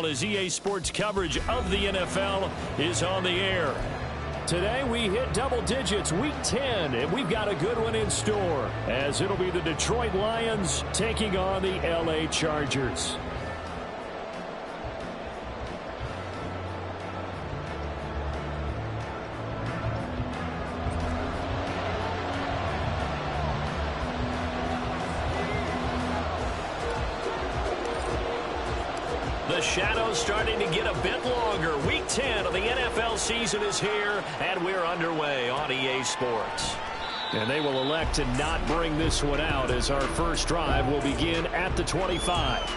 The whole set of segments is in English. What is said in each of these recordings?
As EA Sports coverage of the NFL is on the air. Today we hit double digits, week 10, and we've got a good one in store, as it'll be the Detroit Lions taking on the LA Chargers. The shadow's starting to get a bit longer. Week 10 of the NFL season is here, and we're underway on EA Sports. And they will elect to not bring this one out, as our first drive will begin at the 25.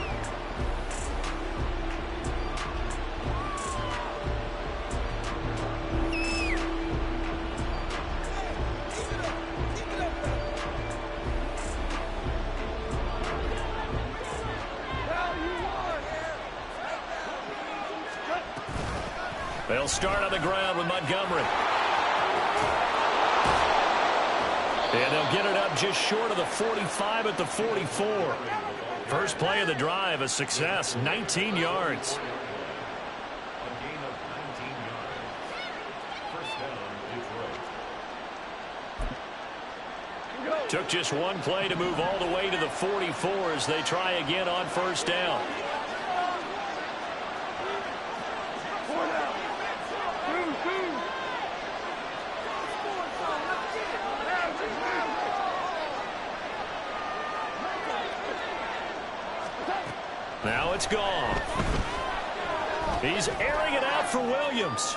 They'll start on the ground with Montgomery. And they'll get it up just short of the 45 at the 44. First play of the drive, a success, 19 yards. Took just one play to move all the way to the 44 as they try again on first down. Now it's gone. He's airing it out for Williams.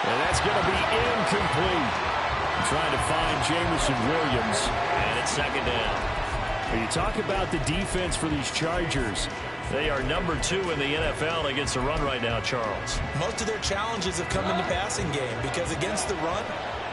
And that's going to be incomplete. Trying to find Jameson Williams. And it's second down. When you talk about the defense for these Chargers, they are number 2 in the NFL against the run right now, Charles. Most of their challenges have come in the passing game because against the run,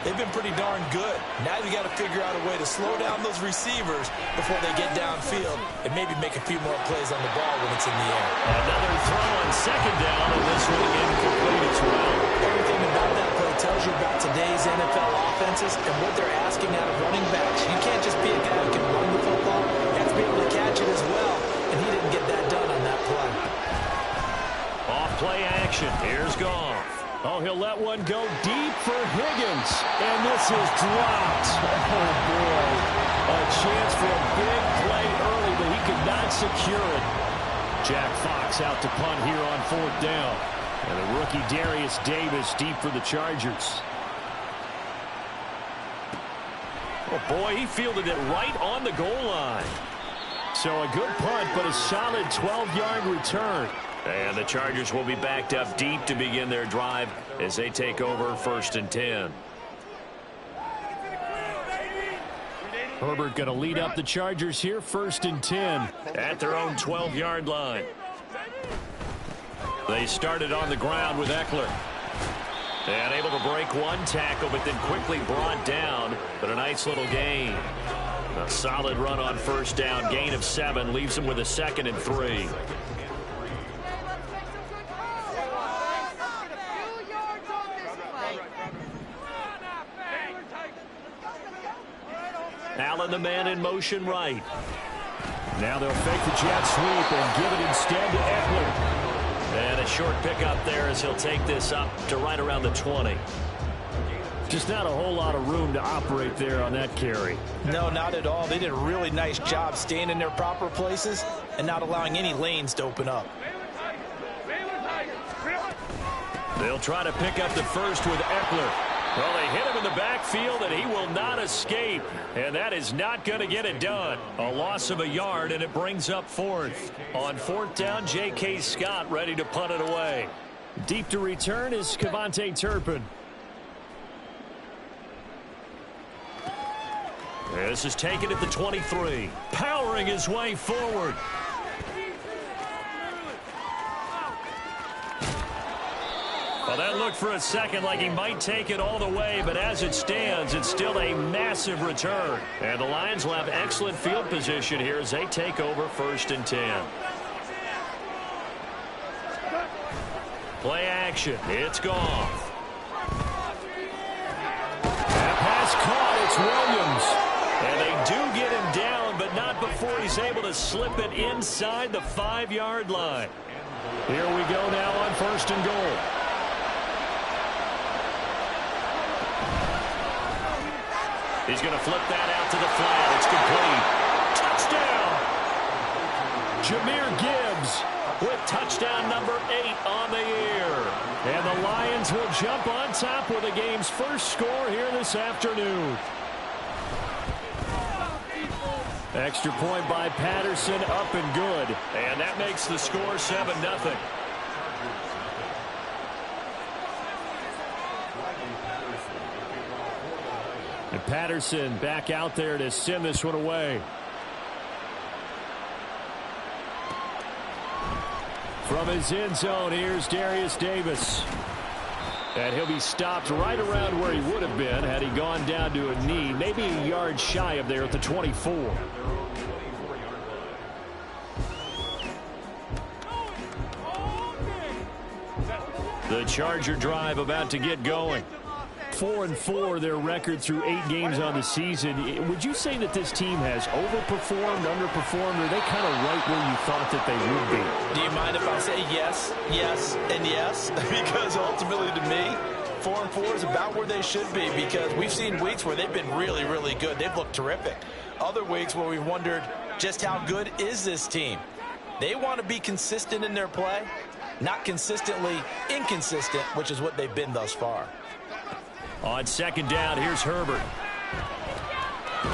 they've been pretty darn good. Now you got to figure out a way to slow down those receivers before they get downfield and maybe make a few more plays on the ball when it's in the air. Another throw on second down, and this one incomplete as well. Everything about that play tells you about today's NFL offenses and what they're asking out of running backs. You can't just be a guy who can run the football. You have to be able to catch it as well, and he didn't get that done on that play. Off play action. Here's Goff. Oh, he'll let one go deep for Higgins. And this is dropped. Oh, boy. A chance for a big play early, but he could not secure it. Jack Fox out to punt here on fourth down. And the rookie Darius Davis deep for the Chargers. Oh, boy, he fielded it right on the goal line. So a good punt, but a solid 12-yard return. And the Chargers will be backed up deep to begin their drive as they take over first and 10. Herbert going to lead up the Chargers here, first and 10 at their own 12-yard line. They started on the ground with Eckler. And able to break one tackle, but then quickly brought down. But a nice little gain. A solid run on first down. Gain of 7 leaves them with a 2nd and 3. Allen, the man in motion right. Now they'll fake the jet sweep and give it instead to Eckler. And a short pickup there as he'll take this up to right around the 20. Just not a whole lot of room to operate there on that carry. No, not at all. They did a really nice job staying in their proper places and not allowing any lanes to open up. They'll try to pick up the first with Eckler. Well, they hit him in the backfield, and he will not escape. And that is not going to get it done. A loss of a yard, and it brings up fourth. On fourth down, J.K. Scott ready to punt it away. Deep to return is Kevontae Turpin. This is taken at the 23. Powering his way forward. Well, that looked for a second like he might take it all the way, but as it stands, it's still a massive return. And the Lions will have excellent field position here as they take over first and 10. Play action. It's gone. That pass caught. It's Williams. And they do get him down, but not before he's able to slip it inside the 5-yard line. Here we go now on 1st and goal. He's going to flip that out to the flat. It's complete. Touchdown! Jahmyr Gibbs with touchdown number 8 on the year. And the Lions will jump on top with the game's first score here this afternoon. Extra point by Patterson, up and good. And that makes the score 7-0. And Patterson back out there to send this one away. From his end zone, here's Darius Davis. And he'll be stopped right around where he would have been had he gone down to a knee, maybe a yard shy of there at the 24. The Charger drive about to get going. 4-4 their record through 8 games on the season. Would you say that this team has overperformed, underperformed, or are they kind of right where you thought that they would be? Do you mind if I say yes, yes, and yes? Because ultimately to me, 4-4 is about where they should be, because we've seen weeks where they've been really, really good. They've looked terrific. Other weeks where we've wondered just how good is this team. They want to be consistent in their play, not consistently inconsistent, which is what they've been thus far. On 2nd down, here's Herbert. A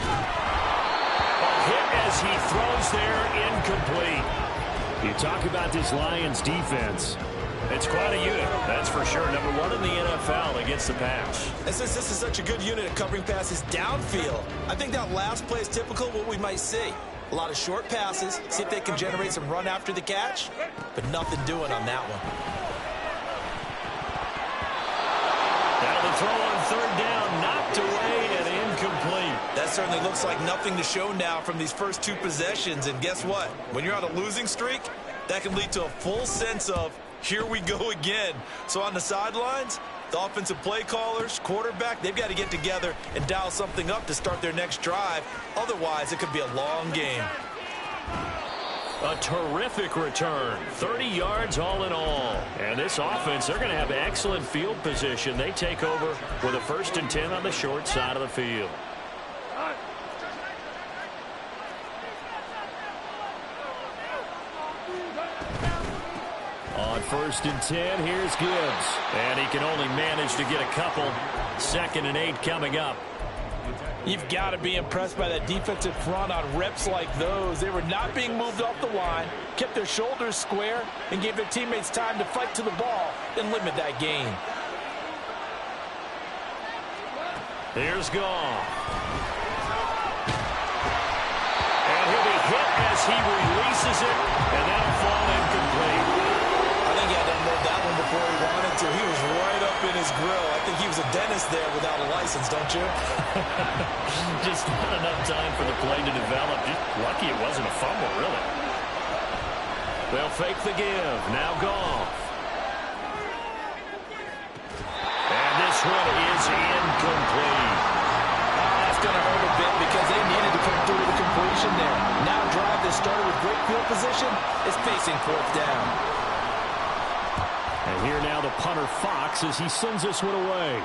hit as he throws there, incomplete. You talk about this Lions defense. It's quite a unit, that's for sure. Number 1 in the NFL against the pass. And since this is such a good unit at covering passes downfield, I think that last play is typical of what we might see. A lot of short passes, see if they can generate some run after the catch, but nothing doing on that one. That'll be throw on 3rd down, knocked away and incomplete. That certainly looks like nothing to show now from these first 2 possessions. And guess what? When you're on a losing streak, that can lead to a full sense of, here we go again. So on the sidelines, the offensive play callers, quarterback, they've got to get together and dial something up to start their next drive. Otherwise, it could be a long game. A terrific return, 30 yards all in all. And this offense, they're going to have excellent field position. They take over with a 1st and 10 on the short side of the field. On 1st and 10, here's Gibbs. And he can only manage to get a couple. 2nd and 8 coming up. You've got to be impressed by that defensive front on reps like those. They were not being moved off the line, kept their shoulders square, and gave their teammates time to fight to the ball and limit that gain. Here's Goff. And he'll be hit as he releases it, and that'll fall incomplete. I think he had to unload that one before he wanted to. He was right up in his grill. I think he was a dentist there without a license, don't you? Just not enough time for the play to develop. Just lucky it wasn't a fumble, really. They'll fake the give. Now Goff. And this one is incomplete. That's going to hurt a bit because they needed to come through with a completion there. Now drive that started with great field position is facing 4th down. And here now the punter Fox as he sends this one away.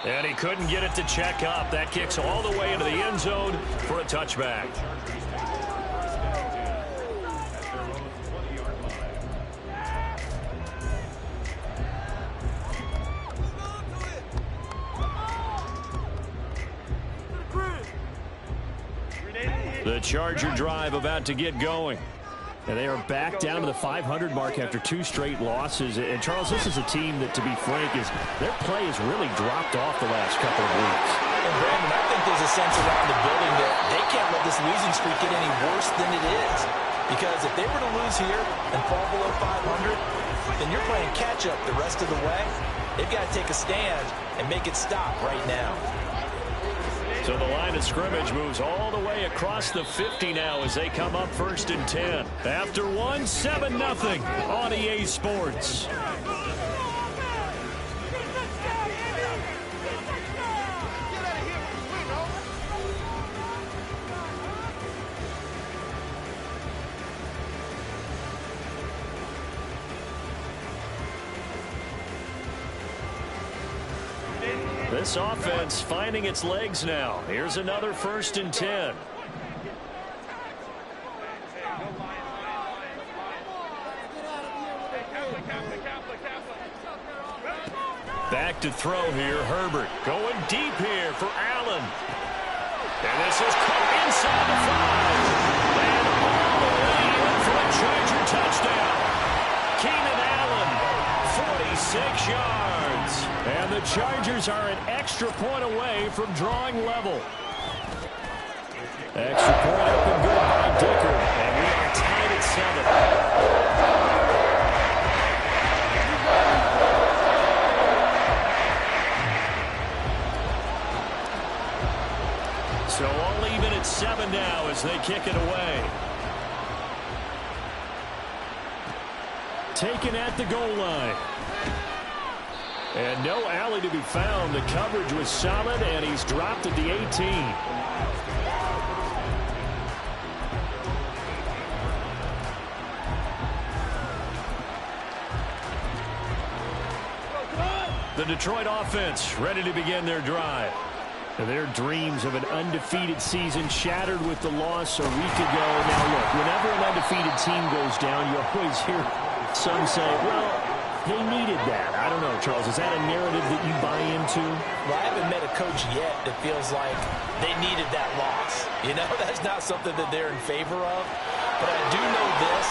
And he couldn't get it to check up. That kicks all the way into the end zone for a touchback. The Charger drive about to get going. And they are back down to the 500 mark after 2 straight losses. And, Charles, this is a team that, to be frank, their play has really dropped off the last couple of weeks. And, Brandon, I think there's a sense around the building that they can't let this losing streak get any worse than it is. Because if they were to lose here and fall below 500, then you're playing catch-up the rest of the way. They've got to take a stand and make it stop right now. So the line of scrimmage moves all the way across the 50 now as they come up 1st and 10. After 7-0 on EA Sports. This offense finding its legs now. Here's another 1st and 10. Back to throw here, Herbert. Going deep here for Allen. And this is caught inside the 5. And all the way in for a Charger touchdown. Keenan Allen, 46 yards. And the Chargers are an extra point away from drawing level. Extra point up and good by Dicker. And we are tied at 7. So all even at 7 now as they kick it away. Taken at the goal line. And no alley to be found. The coverage was solid, and he's dropped at the 18. The Detroit offense ready to begin their drive. Their dreams of an undefeated season shattered with the loss a week ago. Now, look, whenever an undefeated team goes down, you always hear some say, well, they needed that. I don't know, Charles. Is that a narrative that you buy into? Well, I haven't met a coach yet that feels like they needed that loss. You know, that's not something that they're in favor of. But I do know this.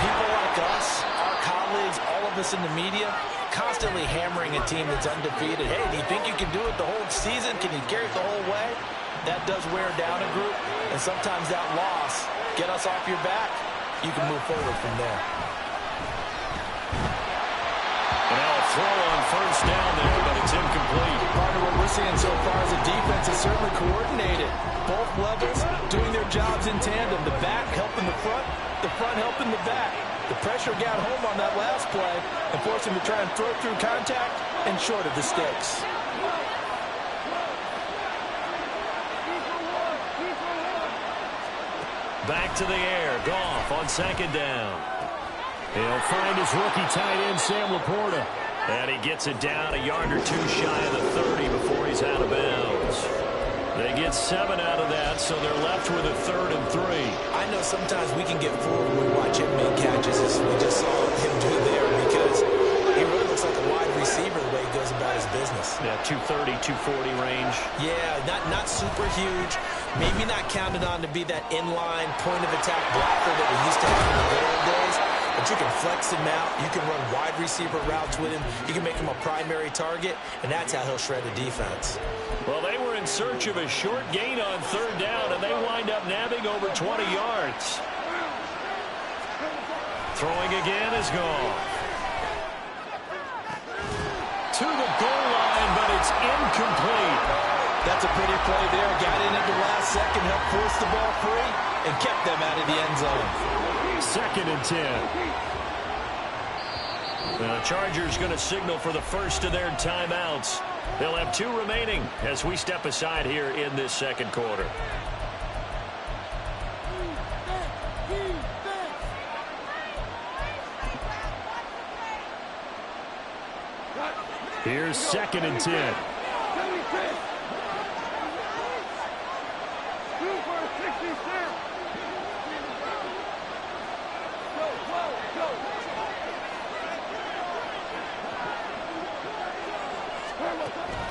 People like us, our colleagues, all of us in the media, constantly hammering a team that's undefeated. Hey, do you think you can do it the whole season? Can you carry it the whole way? That does wear down a group, and sometimes that loss, get us off your back, you can move forward from there. And now a throw on 1st down there, but it's incomplete. Partner, what we're seeing so far is the defense is certainly coordinated. Both levels doing their jobs in tandem. The back helping the front helping the back. The pressure got home on that last play and forced him to try and throw through contact and short of the sticks. Back to the air. Goff on 2nd down. He'll find his rookie tight end, Sam Laporta. And he gets it down a yard or 2 shy of the 30 before he's out of bounds. They get 7 out of that, so they're left with a 3rd and 3. I know sometimes we can get fooled when we watch him make catches, as we just saw him do there, because he really looks like a wide receiver the way he goes about his business. Yeah, 230, 240 range. Yeah, not super huge. Maybe not counted on to be that inline point-of-attack blocker that we used to have in the good old days. But you can flex him out. You can run wide receiver routes with him. You can make him a primary target, and that's how he'll shred a defense. Well, they were in search of a short gain on 3rd down, and they wind up nabbing over 20 yards. Throwing again is gone. To the goal line, but it's incomplete. That's a pretty play there. Got in at the last second, helped force the ball free, and kept them out of the end zone. 2nd and 10. The Chargers going to signal for the first of their timeouts. They'll have 2 remaining as we step aside here in this 2nd quarter. Here's 2nd and 10.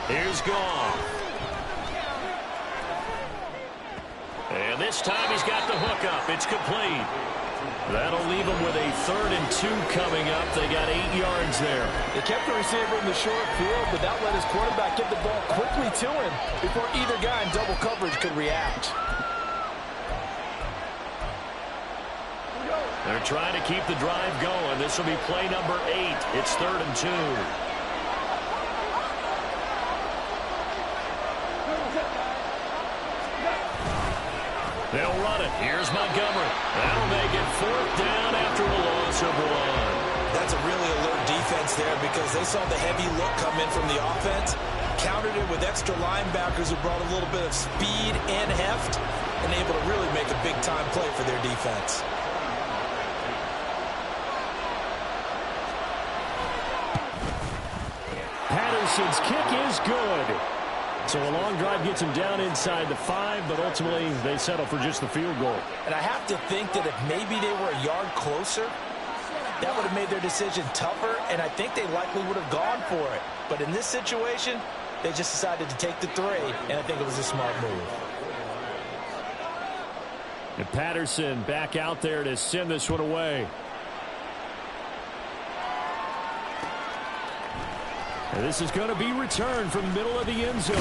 Here's Goff. And this time he's got the hook up. It's complete. That'll leave him with a 3rd and 2 coming up. They got 8 yards there. They kept the receiver in the short field, but that let his quarterback get the ball quickly to him before either guy in double coverage could react. They're trying to keep the drive going. This will be play number 8. It's 3rd and 2. They'll run it. Here's Montgomery. That'll make it 4th down after a loss of 1. That's a really alert defense there because they saw the heavy look come in from the offense, countered it with extra linebackers who brought a little bit of speed and heft, and able to really make a big-time play for their defense. Patterson's kick is good. So a long drive gets him down inside the 5, but ultimately they settle for just the field goal. And I have to think that if maybe they were a yard closer, that would have made their decision tougher, and I think they likely would have gone for it. But in this situation, they just decided to take the 3, and I think it was a smart move. And Patterson back out there to send this one away. And this is going to be returned from the middle of the end zone.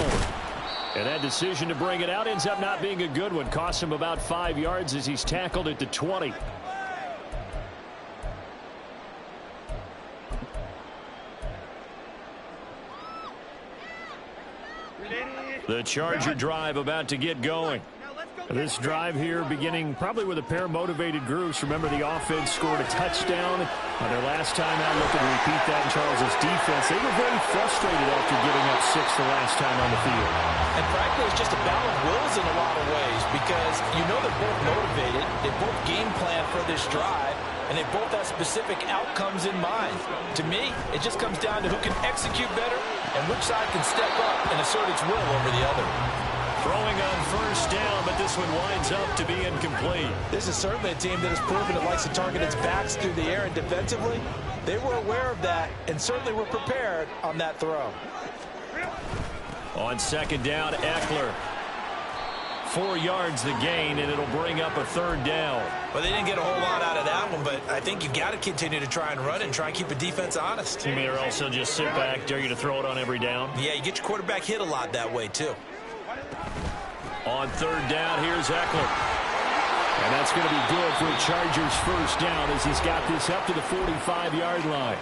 And that decision to bring it out ends up not being a good one. Costs him about 5 yards as he's tackled at the 20. The Charger drive about to get going. This drive here beginning probably with a pair of motivated groups. Remember, the offense scored a touchdown on their last time out. Looking to repeat that in Charles' defense. They were very frustrated after giving up 6 the last time on the field. And frankly, it's just a battle of wills in a lot of ways because you know they're both motivated. They both game plan for this drive, and they both have specific outcomes in mind. To me, it just comes down to who can execute better and which side can step up and assert its will over the other. Throwing on first down, but this one winds up to be incomplete. This is certainly a team that has proven it likes to target its backs through the air, and defensively, they were aware of that and certainly were prepared on that throw. On second down, Eckler. 4 yards the gain, and it'll bring up a 3rd down. Well, they didn't get a whole lot out of that one, but I think you got to continue to try and run and try and keep the defense honest. You mean, or also just sit back, dare you to throw it on every down? Yeah, you get your quarterback hit a lot that way, too. On 3rd down, here's Eckler. And that's going to be good for a Chargers first down as he's got this up to the 45-yard line.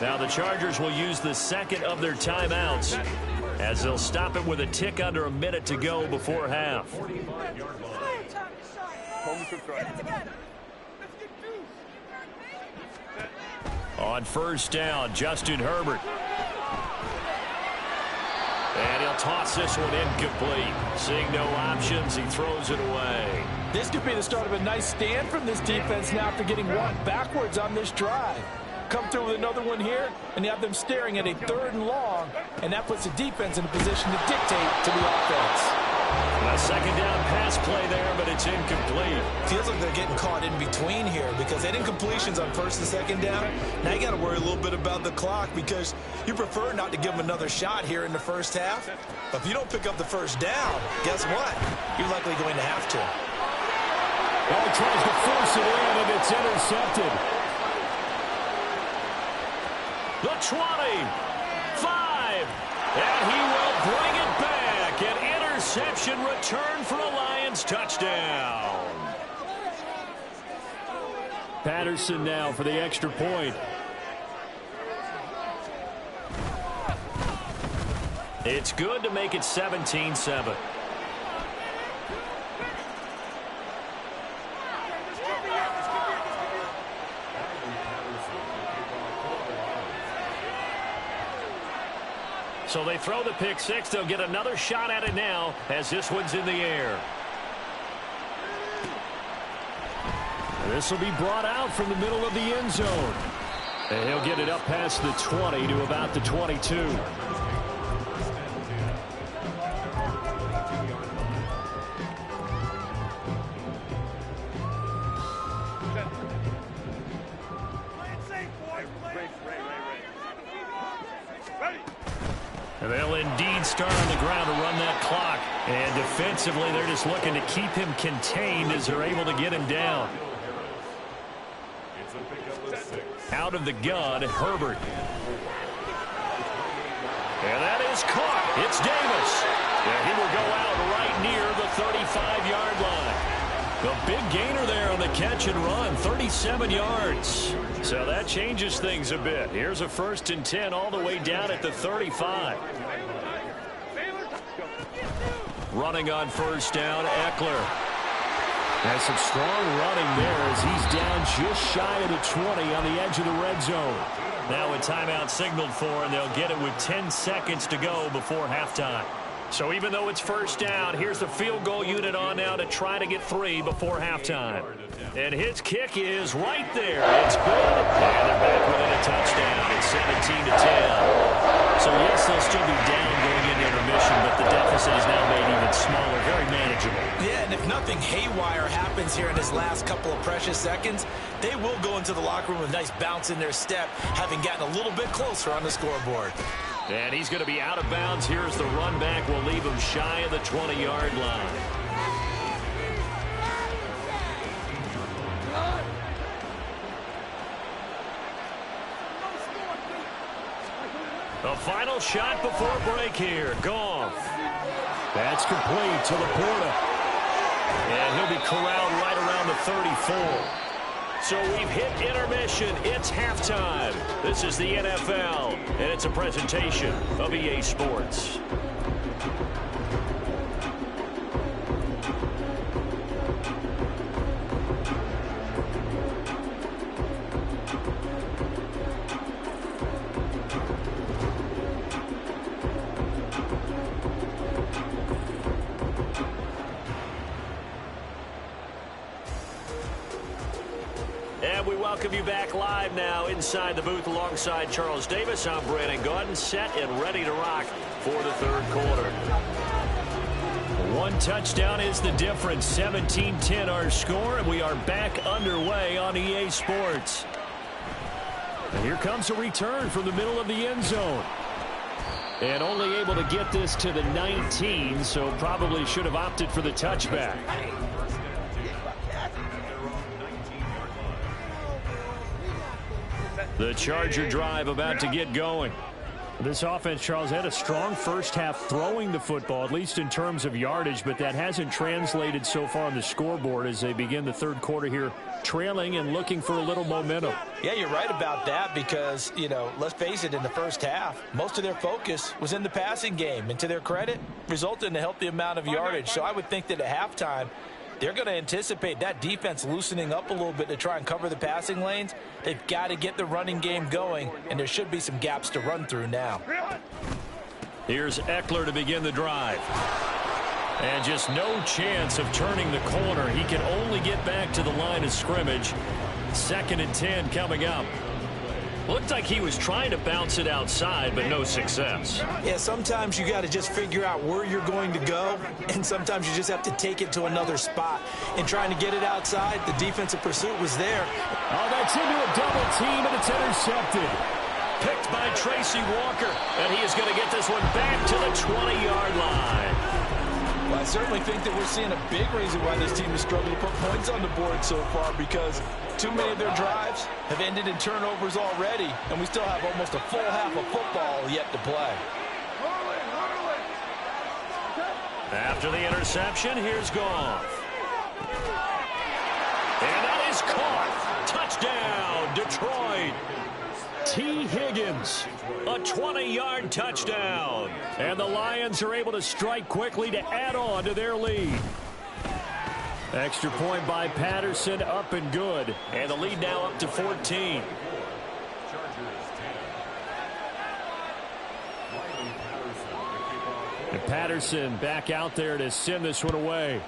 Now the Chargers will use the second of their timeouts as they'll stop it with a tick under a minute to go before half. On first down, Justin Herbert. And he'll toss this one incomplete. Seeing no options, he throws it away. This could be the start of a nice stand from this defense now after getting one backwards on this drive. Come through with another one here, and you have them staring at a 3rd and long, and that puts the defense in a position to dictate to the offense. A second down pass play there, but it's incomplete. Feels like they're getting caught in between here because they had incompletions on first and second down. Now you got to worry a little bit about the clock because you prefer not to give them another shot here in the first half. But if you don't pick up the first down, guess what? You're likely going to have to. Well, he tries to force it in, and it's intercepted. The 20, 5, and he will bring it back. An interception return for a Lions touchdown. Patterson now for the extra point. It's good to make it 17-7. So they throw the pick 6. They'll get another shot at it now as this one's in the air. This will be brought out from the middle of the end zone. And he'll get it up past the 20 to about the 22. And they'll indeed start on the ground to run that clock. And defensively, they're just looking to keep him contained as they're able to get him down. Out of the gun, Herbert. And that is caught. It's Davis. And he will go out right near the 35-yard line. The big gainer there on the catch and run, 37 yards. So that changes things a bit. Here's a 1st and 10 all the way down at the 35. Running on first down, Eckler. Has some strong running there as he's down just shy of the 20 on the edge of the red zone. Now a timeout signaled for, and they'll get it with 10 seconds to go before halftime. So even though it's first down, here's the field goal unit on now to try to get 3 before halftime. And his kick is right there. It's good. And they're back within a touchdown. It's 17-10. So yes, they'll still be down going into intermission, but the deficit is now made even smaller, very manageable. Yeah, and if nothing haywire happens here in his last couple of precious seconds, they will go into the locker room with a nice bounce in their step, having gotten a little bit closer on the scoreboard. And he's going to be out of bounds. Here's the run back. We'll leave him shy of the 20-yard line. The final shot before break here. Goff. That's complete to Laporta. And he'll be corralled right around the 34. So we've hit intermission. It's halftime. This is the NFL, and it's a presentation of EA Sports. And we welcome you back live now inside the booth alongside Charles Davis. I'm Brandon Gaudin, set and ready to rock for the third quarter. One touchdown is the difference. 17-10 our score, and we are back underway on EA Sports. And here comes a return from the middle of the end zone. And only able to get this to the 19, so probably should have opted for the touchback. The Charger drive about to get going. This offense, Charles, had a strong first half throwing the football, at least in terms of yardage, but that hasn't translated so far on the scoreboard as they begin the third quarter here, trailing and looking for a little momentum. Yeah, you're right about that because, you know, let's face it, in the first half, most of their focus was in the passing game. And to their credit, resulted in a healthy amount of yardage. So I would think that at halftime, they're going to anticipate that defense loosening up a little bit to try and cover the passing lanes. They've got to get the running game going, and there should be some gaps to run through now. Here's Eckler to begin the drive. And just no chance of turning the corner. He can only get back to the line of scrimmage. 2nd and 10 coming up. Looked like he was trying to bounce it outside, but no success. Yeah, sometimes you got to just figure out where you're going to go, and sometimes you just have to take it to another spot. In trying to get it outside, the defensive pursuit was there. Oh, that's into a double team, and it's intercepted. Picked by Tracy Walker, and he is going to get this one back to the 20-yard line. Well, I certainly think that we're seeing a big reason why this team has struggled to put points on the board so far, because too many of their drives have ended in turnovers already, and we still have almost a full half of football yet to play. After the interception, here's Goff. And that is caught. Touchdown, Detroit. T. Higgins, a 20-yard touchdown. And the Lions are able to strike quickly to add on to their lead. Extra point by Patterson, up and good. And the lead now up to 14. And Patterson back out there to send this one away.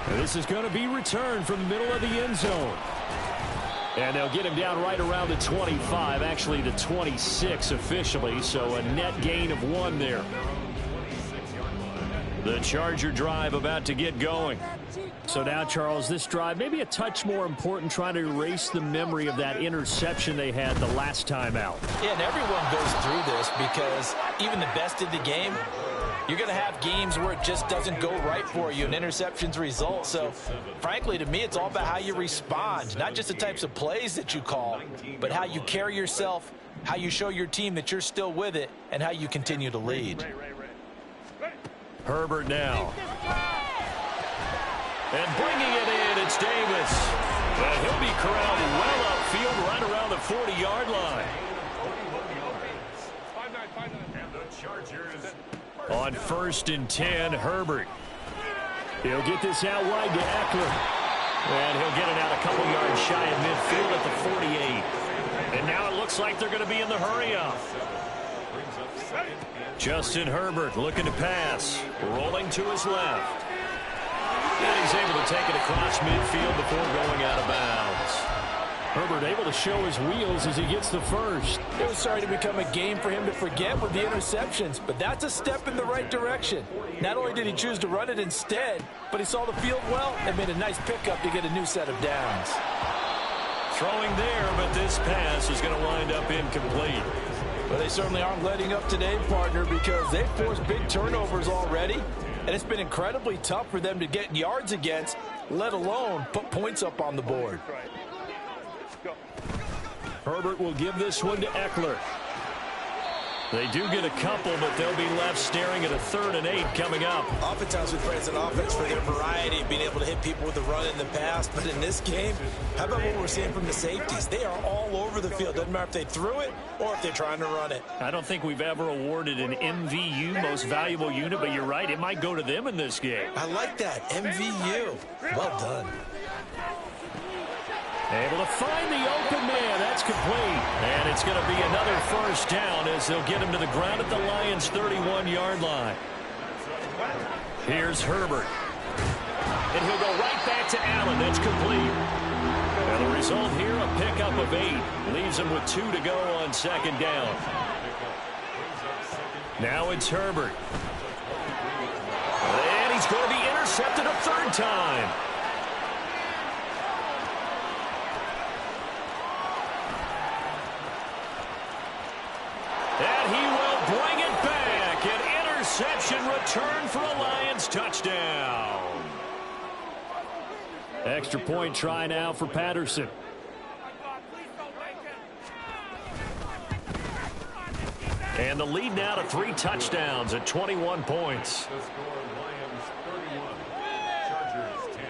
And this is going to be returned from the middle of the end zone. And they'll get him down right around the 25, actually the 26 officially, so a net gain of 1 there. The Charger drive about to get going. So now, Charles, this drive maybe a touch more important, trying to erase the memory of that interception they had the last time out. Yeah, and everyone goes through this because even the best in the game, you're going to have games where it just doesn't go right for you and interceptions result. So, frankly, to me, it's all about how you respond, not just the types of plays that you call, but how you carry yourself, how you show your team that you're still with it, and how you continue to lead. Herbert now. And bringing it in, it's Davis. And he'll be corralled well upfield right around the 40-yard line. On 1st and 10, Herbert. He'll get this out wide to Eckler. And he'll get it out a couple yards shy of midfield at the 48. And now it looks like they're going to be in the hurry-up. Justin Herbert looking to pass. Rolling to his left. And he's able to take it across midfield before going out of bounds. Herbert able to show his wheels as he gets the first. It was starting to become a game for him to forget with the interceptions, but that's a step in the right direction. Not only did he choose to run it instead, but he saw the field well and made a nice pickup to get a new set of downs. Throwing there, but this pass is going to wind up incomplete. Well, they certainly aren't letting up today, partner, because they've forced big turnovers already, and it's been incredibly tough for them to get yards against, let alone put points up on the board. Herbert will give this one to Eckler. They do get a couple, but they'll be left staring at a 3rd and 8 coming up. Oftentimes we praise an offense for their variety, being able to hit people with the run in the pass. But in this game, how about what we're seeing from the safeties? They are all over the field. Doesn't matter if they threw it or if they're trying to run it. I don't think we've ever awarded an MVU, most valuable unit, but you're right. It might go to them in this game. I like that. MVU. Well done. Able to find the open man. That's complete. And it's going to be another first down as they'll get him to the ground at the Lions' 31-yard line. Here's Herbert. And he'll go right back to Allen. That's complete. And the result here, a pickup of 8. Leaves him with 2 to go on 2nd down. Now it's Herbert. And he's going to be intercepted a 3rd time. And he will bring it back. An interception return for a Lions touchdown. Extra point try now for Patterson. And the lead now to 3 touchdowns at 21 points. The score, Lions 31, Chargers 10.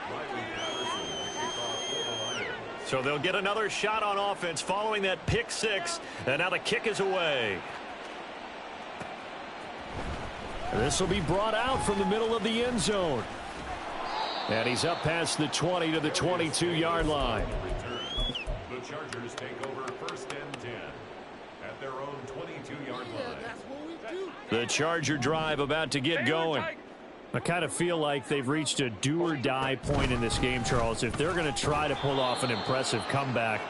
Riley Patterson, the kickoff for the Lions. So they'll get another shot on offense following that pick 6. And now the kick is away. This will be brought out from the middle of the end zone. And he's up past the 20 to the 22-yard line. The Chargers take over 1st and 10 at their own 22-yard line. The Charger drive about to get going. I kind of feel like they've reached a do-or-die point in this game, Charles. If they're going to try to pull off an impressive comeback,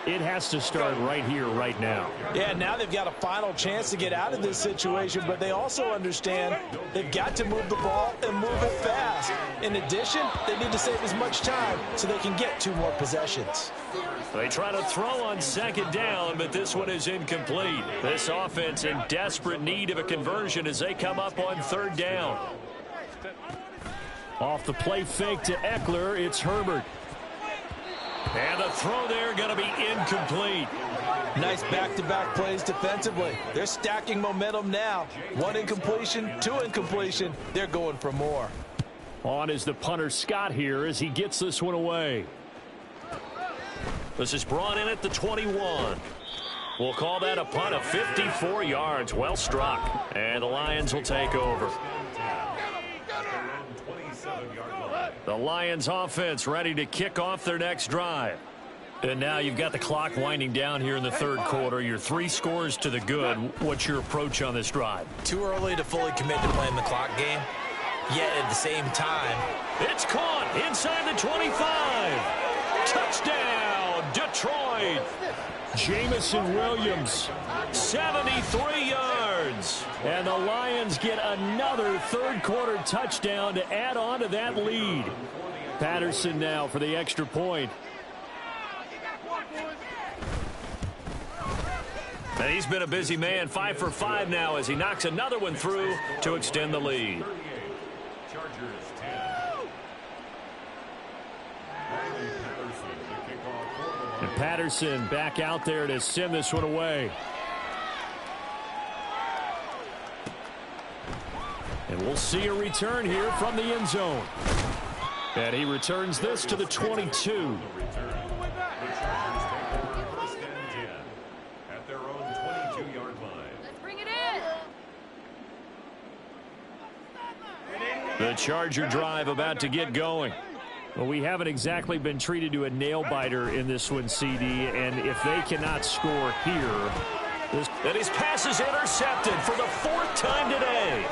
it has to start right here, right now. Yeah, now they've got a final chance to get out of this situation, but they also understand they've got to move the ball and move it fast. In addition, they need to save as much time so they can get 2 more possessions. They try to throw on 2nd down, but this one is incomplete. This offense in desperate need of a conversion as they come up on 3rd down. Off the play fake to Eckler, it's Herbert. And the throw there going to be incomplete. Nice back-to-back plays defensively. They're stacking momentum now. 1 incompletion, 2 incompletion. They're going for more. On is the punter Scott here as he gets this one away. This is brought in at the 21. We'll call that a punt of 54 yards. Well struck. And the Lions will take over. The Lions offense ready to kick off their next drive. And now you've got the clock winding down here in the 3rd quarter. You're 3 scores to the good. What's your approach on this drive? Too early to fully commit to playing the clock game. Yet at the same time, it's caught inside the 25. Touchdown, Detroit. Jamison Williams, 73 yards. And the Lions get another 3rd quarter touchdown to add on to that lead. Patterson now for the extra point. And he's been a busy man, 5 for 5 now as he knocks another one through to extend the lead. And Patterson back out there to send this one away. And we'll see a return here from the end zone. And he returns this to the 22. The Charger drive about to get going. Well, we haven't exactly been treated to a nail-biter in this one, CD, and if they cannot score here... And his pass is intercepted for the 4th time today.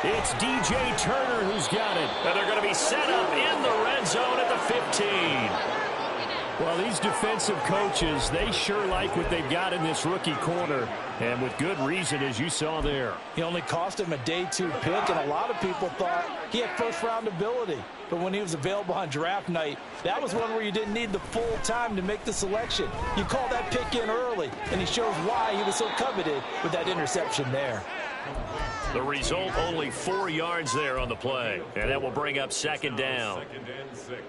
It's DJ Turner who's got it, and they're going to be set up in the red zone at the 15. Well, these defensive coaches, they sure like what they've got in this rookie corner, and with good reason, as you saw there. He only cost him a day 2 pick, and a lot of people thought he had first-round ability. But when he was available on draft night, that was one where you didn't need the full time to make the selection. You call that pick in early, and he shows why he was so coveted with that interception there. The result, only 4 yards there on the play, and that will bring up 2nd down. 2nd and 6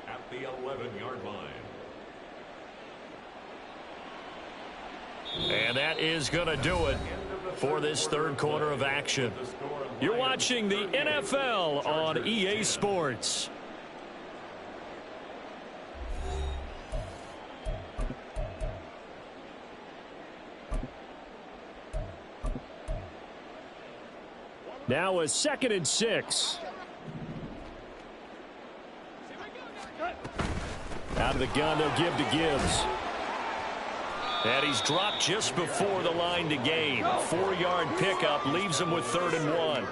at the 11-yard line. And that is going to do it for this 3rd quarter of action. You're watching the NFL on EA Sports. Now a 2nd and 6. Out of the gun, they'll give to Gibbs. And he's dropped just before the line to gain. 4-yard pickup leaves him with 3rd and 1.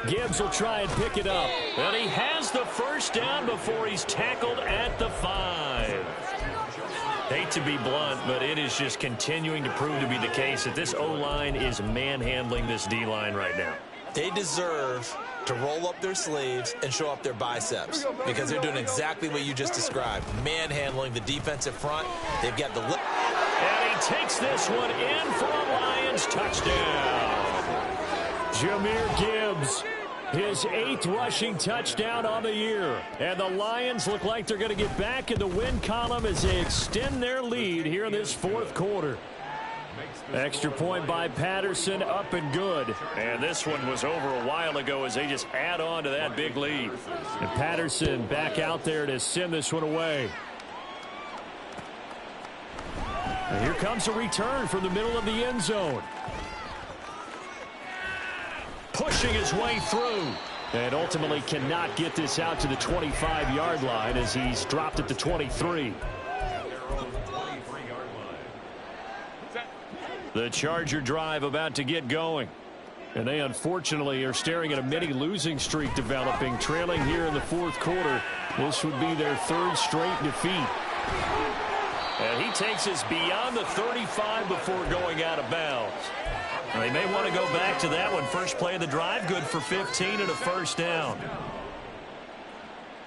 Gibbs will try and pick it up. And he has the 1st down before he's tackled at the 5. Hate to be blunt, but it is just continuing to prove to be the case that this O-line is manhandling this D-line right now. They deserve to roll up their sleeves and show up their biceps because they're doing exactly what you just described, manhandling the defensive front. They've got the... And he takes this one in for a Lions touchdown. Jahmyr Gibbs, his 8th rushing touchdown on the year. And the Lions look like they're going to get back in the win column as they extend their lead here in this 4th quarter. Extra point by Patterson, up and good. And this one was over a while ago as they just add on to that big lead. And Patterson back out there to send this one away. And here comes a return from the middle of the end zone. Pushing his way through. And ultimately cannot get this out to the 25-yard line as he's dropped at the 23. The Charger drive about to get going. And they unfortunately are staring at a mini losing streak developing, trailing here in the 4th quarter. This would be their 3rd straight defeat. And he takes us beyond the 35 before going out of bounds. And they may want to go back to that one. First play of the drive, good for 15 and a 1st down.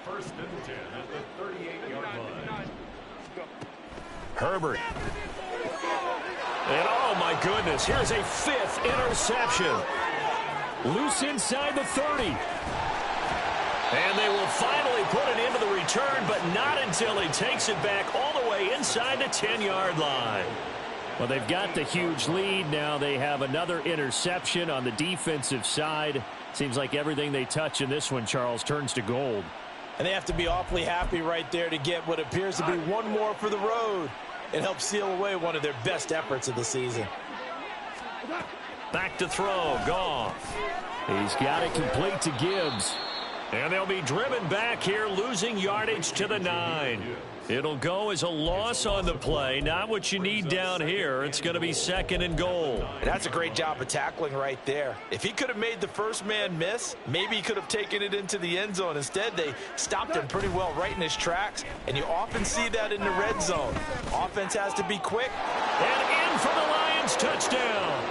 1st and 10 at the 38-yard line. Herbert. And oh my goodness, here's a 5th interception. Loose inside the 30. And they will finally put it into the return, but not until he takes it back all the way inside the 10-yard line. Well, they've got the huge lead. Now they have another interception on the defensive side. Seems like everything they touch in this one, Charles, turns to gold. And they have to be awfully happy right there to get what appears to be one more for the road. It helps seal away one of their best efforts of the season. Back to throw, Goff. He's got it complete to Gibbs. And they'll be driven back here, losing yardage to the 9. It'll go as a loss on the play. Not what you need down here. It's going to be 2nd and goal. And that's a great job of tackling right there. If he could have made the first man miss, maybe he could have taken it into the end zone. Instead, they stopped him pretty well right in his tracks. And you often see that in the red zone. Offense has to be quick. And in for the Lions touchdown.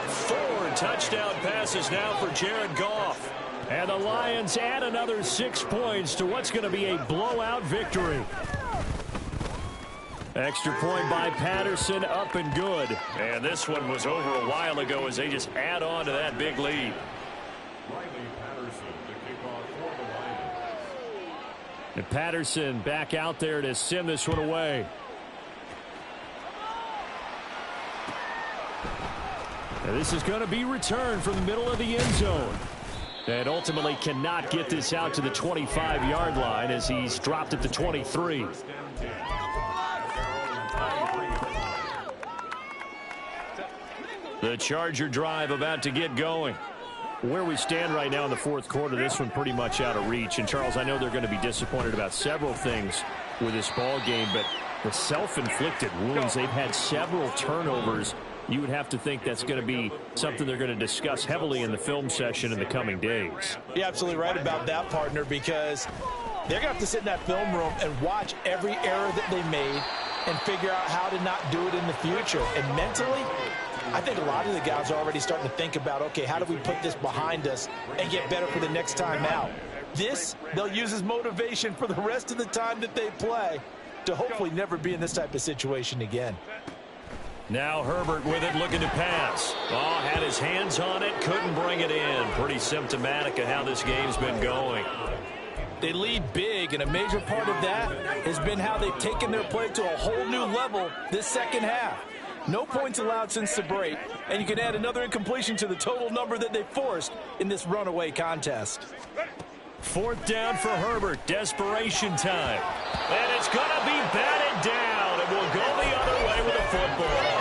4 touchdown passes now for Jared Goff. And the Lions add another 6 points to what's going to be a blowout victory. Extra point by Patterson, up and good. And this one was over a while ago as they just add on to that big lead. Riley Patterson to kick off for the Lions. And Patterson back out there to send this one away. And this is going to be returned from the middle of the end zone. And ultimately cannot get this out to the 25-yard line as he's dropped at the 23. The Charger drive about to get going. Where we stand right now in the fourth quarter, this one pretty much out of reach. And, Charles, I know they're going to be disappointed about several things with this ball game, but the self-inflicted wounds, they've had several turnovers. You would have to think that's going to be something they're going to discuss heavily in the film session in the coming days. You're absolutely right about that, partner, because they're going to have to sit in that film room and watch every error that they made and figure out how to not do it in the future. And mentally, I think a lot of the guys are already starting to think about, okay, how do we put this behind us and get better for the next time out? This, they'll use as motivation for the rest of the time that they play to hopefully never be in this type of situation again. Now Herbert with it, looking to pass. Oh, had his hands on it, couldn't bring it in. Pretty symptomatic of how this game's been going. They lead big, and a major part of that has been how they've taken their play to a whole new level this second half. No points allowed since the break, and you can add another incompletion to the total number that they forced in this runaway contest. Fourth down for Herbert. Desperation time. And it's going to be batted down. It will go the other way with a football.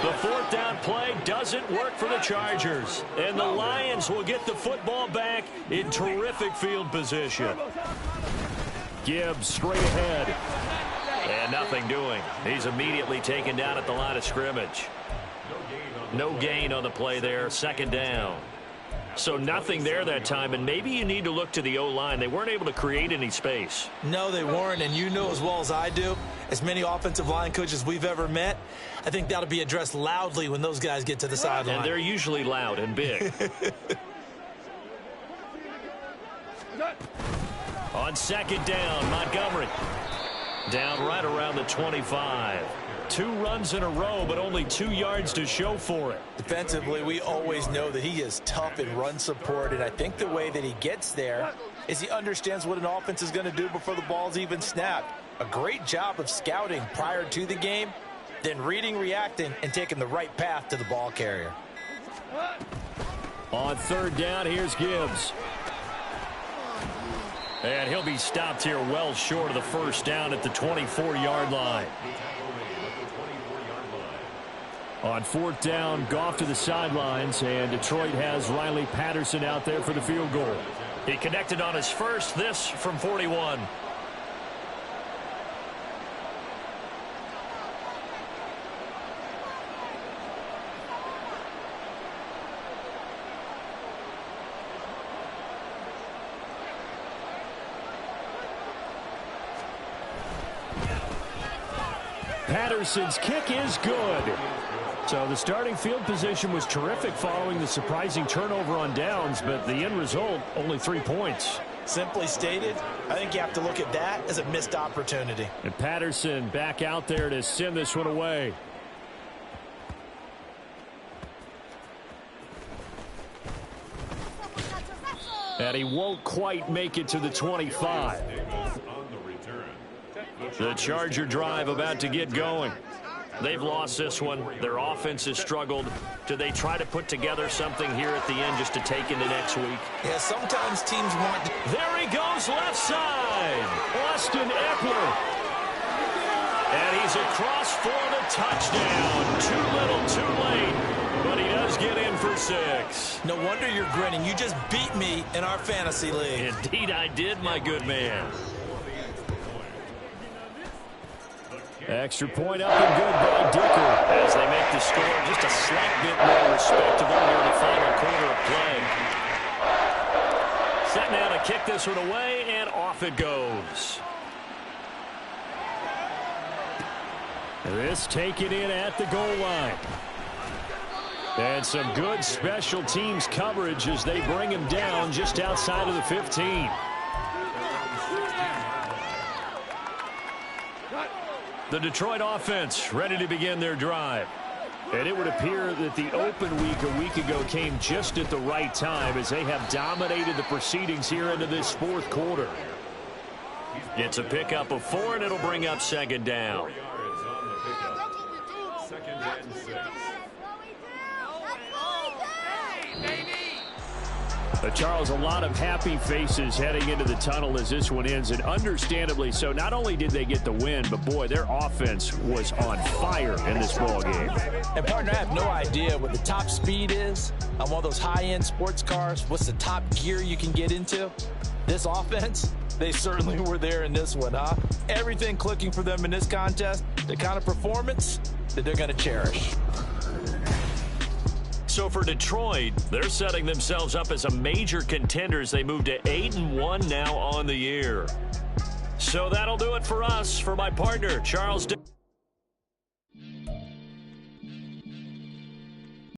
The fourth down play doesn't work for the Chargers. And the Lions will get the football back in terrific field position. Gibbs straight ahead. And nothing doing. He's immediately taken down at the line of scrimmage. No gain on the play there. Second down. So nothing there that time, and maybe you need to look to the O-line. They weren't able to create any space. No, they weren't, and you know as well as I do, as many offensive line coaches we've ever met, I think that'll be addressed loudly when those guys get to the sideline. And they're usually loud and big. On second down, Montgomery. Down right around the 25. 2 runs in a row, but only 2 yards to show for it. Defensively, we always know that he is tough in run support, and I think the way that he gets there is he understands what an offense is going to do before the ball's even snapped. A great job of scouting prior to the game, then reading, reacting, and taking the right path to the ball carrier. On third down, here's Gibbs. And he'll be stopped here well short of the first down at the 24-yard line. On fourth down, Goff to the sidelines, and Detroit has Riley Patterson out there for the field goal. He connected on his first, this from 41. Patterson's kick is good. So the starting field position was terrific following the surprising turnover on downs, but the end result, only 3 points. Simply stated, I think you have to look at that as a missed opportunity. And Patterson back out there to send this one away. And he won't quite make it to the 25. The Charger drive about to get going. They've lost this one. Their offense has struggled. Do they try to put together something here at the end just to take into next week? Yeah, sometimes teams want to. There he goes, left side. Austin Eckler. And he's across for the touchdown. Too little, too late. But he does get in for 6. No wonder you're grinning. You just beat me in our fantasy league. Indeed I did, my good man. Extra point up and good by Dicker as they make the score just a slight bit more respectable here in the final quarter of play. Set now to kick this one away, and off it goes. This taken in at the goal line. And some good special teams coverage as they bring him down just outside of the 15. The Detroit offense ready to begin their drive. And it would appear that the open week a week ago came just at the right time as they have dominated the proceedings here into this fourth quarter. It's a pickup of 4, and it'll bring up second down. Second and 6. Charles, a lot of happy faces heading into the tunnel as this one ends, and understandably so. Not only did they get the win, but boy, their offense was on fire in this ball game. And partner, I have no idea what the top speed is on one of those high-end sports cars. What's the top gear you can get into? This offense, they certainly were there in this one, huh? Everything clicking for them in this contest, the kind of performance that they're going to cherish. So for Detroit, they're setting themselves up as a major contender as they move to 8-1 now on the year. So that'll do it for us. For my partner, Charles